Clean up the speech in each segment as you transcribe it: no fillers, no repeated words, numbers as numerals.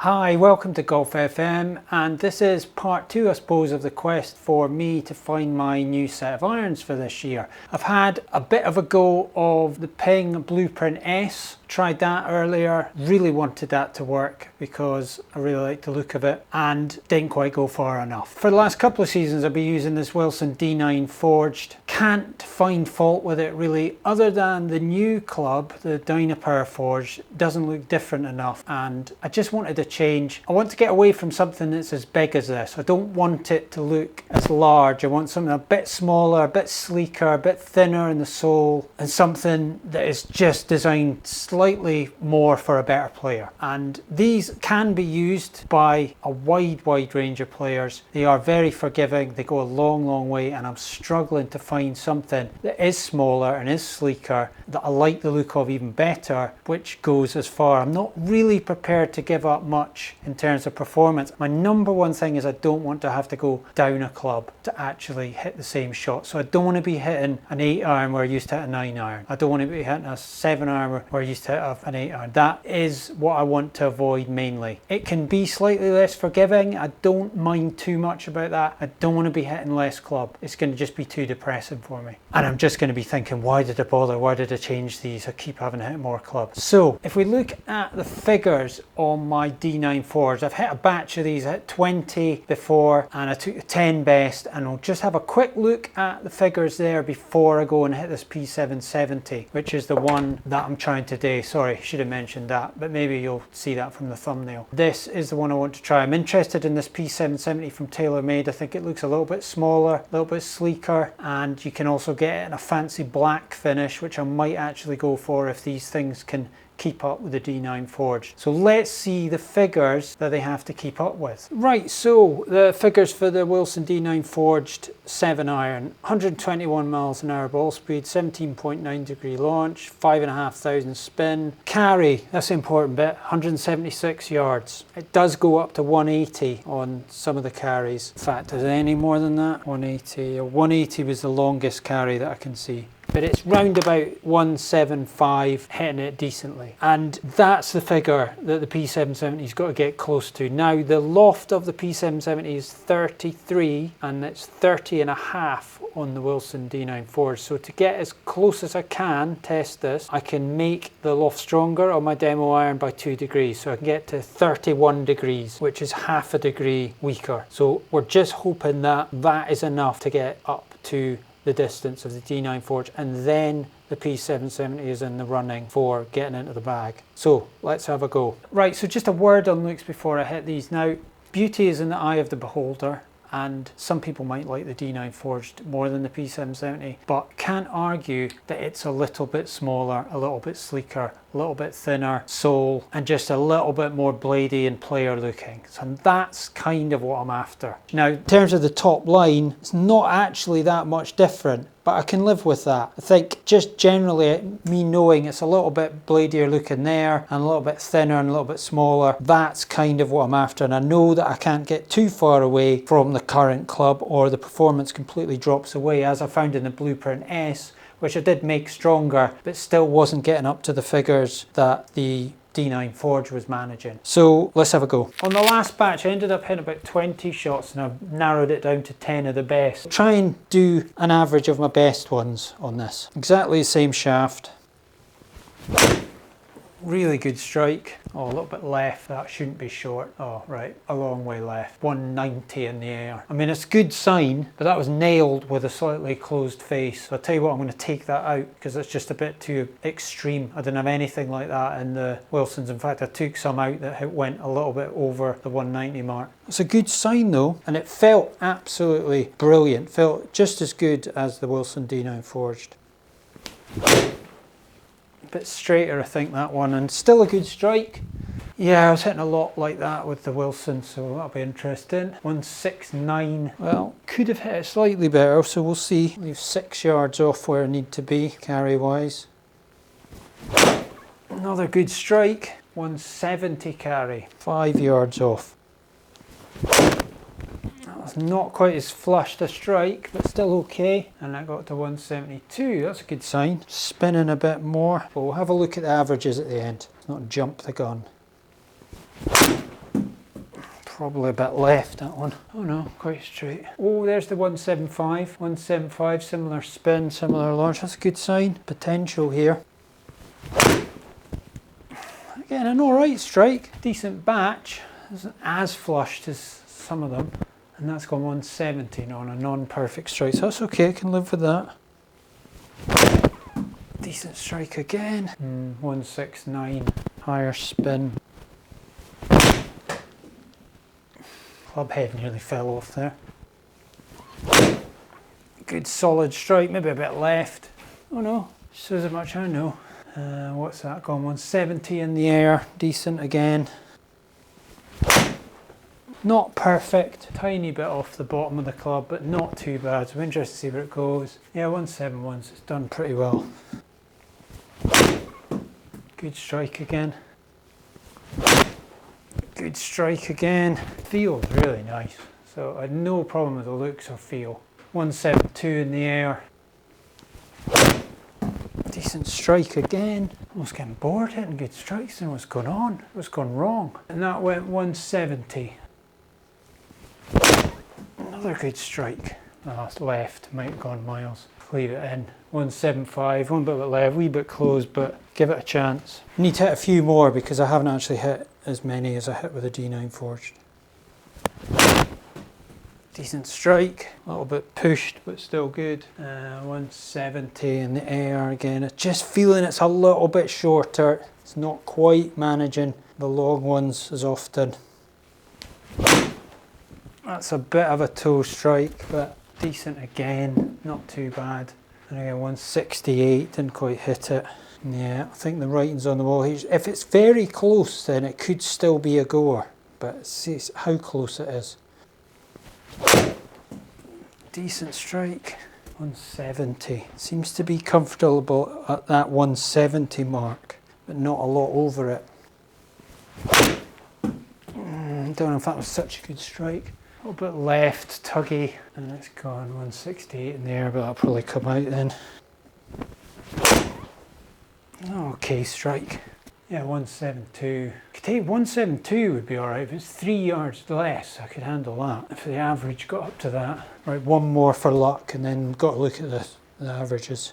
Hi, welcome to Golf FM, and this is part 2, I suppose, of the quest for me to find my new set of irons for this year. I've had a bit of a go of the Ping Blueprint S. Tried that earlier, really wanted that to work because I really like the look of it and didn't quite go far enough. For the last couple of seasons I've been using this Wilson D9 forged. Can't find fault with it really, other than the new club, the Dynapower forged, doesn't look different enough, and I just wanted a change. I want to get away from something that's as big as this. I don't want it to look as large. I want something a bit smaller, a bit sleeker, a bit thinner in the sole, and something that is just designed slightly more for a better player. And these can be used by a wide range of players. They are very forgiving, they go a long way, and I'm struggling to find something that is smaller and is sleeker that I like the look of even better, which goes as far. I'm not really prepared to give up much in terms of performance. My number one thing is I don't want to have to go down a club to actually hit the same shot. So I don't want to be hitting an 8 iron where I used to hit a 9 iron. I don't want to be hitting a 7 iron where I used to hit an 8 iron. That is what I want to avoid mainly. It can be slightly less forgiving. I don't mind too much about that. I don't want to be hitting less club. It's going to just be too depressing for me. And I'm just going to be thinking, why did I bother? Why did I change these? I keep having to hit more clubs. So if we look at the figures on my D9 forged, I've hit a batch of these. I hit 20 before and I took the 10 best, and I'll just have a quick look at the figures there before I go and hit this P770, which is the one that I'm trying today. Sorry, should have mentioned that, but maybe you'll see that from the thumbnail. This is the one I want to try. I'm interested in this P770 from Taylormade. I think it looks a little bit smaller, a little bit sleeker, and you can also get it in a fancy black finish, which I might actually go for if these things can keep up with the D9 forged. So let's see the figures that they have to keep up with. Right, so the figures for the Wilson D9 forged 7 iron: 121 miles an hour ball speed, 17.9 degree launch, 5,500 spin. Carry, that's the important bit, 176 yards. It does go up to 180 on some of the carries. In fact, is it any more than that? 180. 180 was the longest carry that I can see. But it's round about 175, hitting it decently. And that's the figure that the P770's got to get close to. Now, the loft of the P770 is 33, and it's 30 and a half on the Wilson D9 forged. So to get as close as I can test this, I can make the loft stronger on my demo iron by 2 degrees. So I can get to 31 degrees, which is half a degree weaker. So we're just hoping that that is enough to get up to the distance of the D9 forge, and then the P770 is in the running for getting into the bag. So let's have a go. Right, so just a word on looks before I hit these. Now, beauty is in the eye of the beholder, and some people might like the D9 forged more than the P770, but can't argue that it's a little bit smaller, a little bit sleeker, a little bit thinner sole, and just a little bit more bladey and player looking. So that's kind of what I'm after. Now, in terms of the top line, it's not actually that much different, but I can live with that. I think just generally me knowing it's a little bit bladier looking there and a little bit thinner and a little bit smaller, that's kind of what I'm after. And I know that I can't get too far away from the current club or the performance completely drops away, as I found in the Blueprint S, which I did make stronger, but still wasn't getting up to the figures that the D9 forge was managing. So let's have a go. On the last batch I ended up hitting about 20 shots, and I've narrowed it down to 10 of the best. Try and do an average of my best ones on this. Exactly the same shaft. Really good strike. Oh, a little bit left. That shouldn't be short. Oh, right. A long way left. 190 in the air. I mean, it's a good sign, but that was nailed with a slightly closed face. So I'll tell you what, I'm going to take that out because it's just a bit too extreme. I didn't have anything like that in the Wilsons. In fact, I took some out that went a little bit over the 190 mark. It's a good sign though, and it felt absolutely brilliant. Felt just as good as the Wilson D9 forged. Bit straighter, I think, that one, and still a good strike. Yeah, I was hitting a lot like that with the Wilson, so that'll be interesting. 169. Well, could have hit it slightly better, so we'll see. Leave 6 yards off where I need to be, carry wise. Another good strike. 170 carry. 5 yards off. That's not quite as flush a strike, but still okay. And that got to 172, that's a good sign. Spinning a bit more, but we'll have a look at the averages at the end. Let's not jump the gun. Probably a bit left, that one. Oh no, quite straight. Oh, there's the 175. 175, similar spin, similar launch. That's a good sign. Potential here. Again, an alright strike. Decent batch. Isn't as flushed as some of them. And that's gone 170 on a non-perfect strike. So that's okay, I can live with that. Decent strike again. 169. Higher spin. Club head nearly fell off there. Good solid strike, maybe a bit left. Oh no, shows how much I know. What's that gone? 170 in the air, decent again. Not perfect, tiny bit off the bottom of the club, but not too bad. So I'm interested to see where it goes. Yeah, 171s, it's done pretty well. Good strike again. Good strike again. Feels really nice. So I had no problem with the looks or feel. 172 in the air. Decent strike again. I was getting bored hitting good strikes and what's going on? What's gone wrong? And that went 170. Another good strike. It's left, might have gone miles. Leave it in. 175, one bit left, wee bit close, but give it a chance. Need to hit a few more because I haven't actually hit as many as I hit with a D9 forged. Decent strike, a little bit pushed but still good. 170 in the air again. It's just feeling it's a little bit shorter. It's not quite managing the long ones as often. That's a bit of a toe strike, but decent again, not too bad. And again, 168, didn't quite hit it. Yeah, I think the writing's on the wall. If it's very close, then it could still be a goer, but see how close it is. Decent strike, 170. Seems to be comfortable at that 170 mark, but not a lot over it. Don't know if that was such a good strike. A little bit left, tuggy, and it's gone 168 in there, but that'll probably come out then. Okay, strike. Yeah, 172. Could take 172 would be alright. If it's 3 yards less, I could handle that. If the average got up to that. Right, one more for luck, and then got to look at the averages.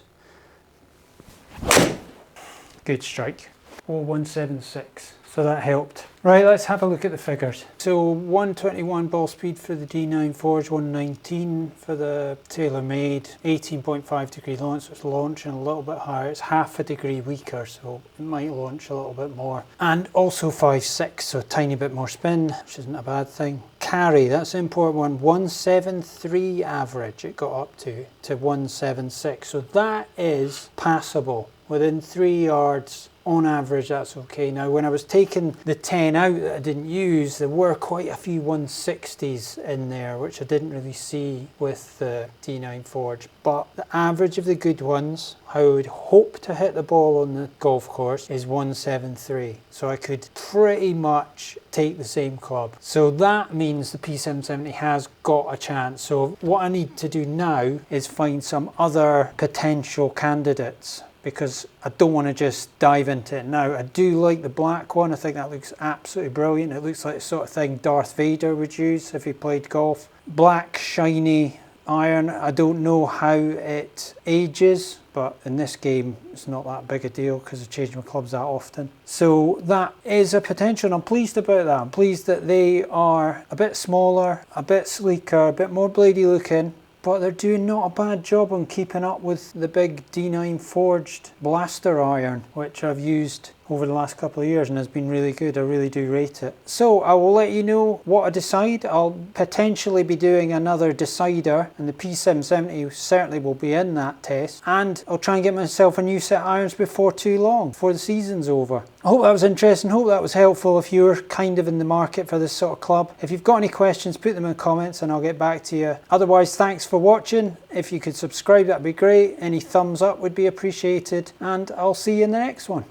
Good strike. Oh, 176. So that helped. Right, let's have a look at the figures. So 121 ball speed for the D9 Forge, 119 for the Taylormade, 18.5 degree launch, so it's launching a little bit higher. It's half a degree weaker, so it might launch a little bit more. And also 5.6, so a tiny bit more spin, which isn't a bad thing. Carry, that's an important one, 173 average it got up to 176. So that is passable. Within 3 yards, on average, that's okay. Now, when I was taking the 10 out that I didn't use, there were quite a few 160s in there, which I didn't really see with the D9 Forge. But the average of the good ones, how I would hope to hit the ball on the golf course, is 173. So I could pretty much take the same club. So that means the P770 has got a chance. So what I need to do now is find some other potential candidates, because I don't want to just dive into it now. I do like the black one. I think that looks absolutely brilliant. It looks like the sort of thing Darth Vader would use if he played golf. Black, shiny iron. I don't know how it ages, but in this game it's not that big a deal because I change my clubs that often. So that is a potential, and I'm pleased about that. I'm pleased that they are a bit smaller, a bit sleeker, a bit more bladey looking, but they're doing not a bad job on keeping up with the big D9 forged blaster iron, which I've used over the last couple of years and has been really good. I really do rate it. So I will let you know what I decide. I'll potentially be doing another decider, and the P770 certainly will be in that test. And I'll try and get myself a new set of irons before too long, before the season's over. I hope that was interesting. Hope that was helpful if you're kind of in the market for this sort of club. If you've got any questions, put them in the comments and I'll get back to you. Otherwise, thanks for watching. If you could subscribe, that'd be great. Any thumbs up would be appreciated, and I'll see you in the next one.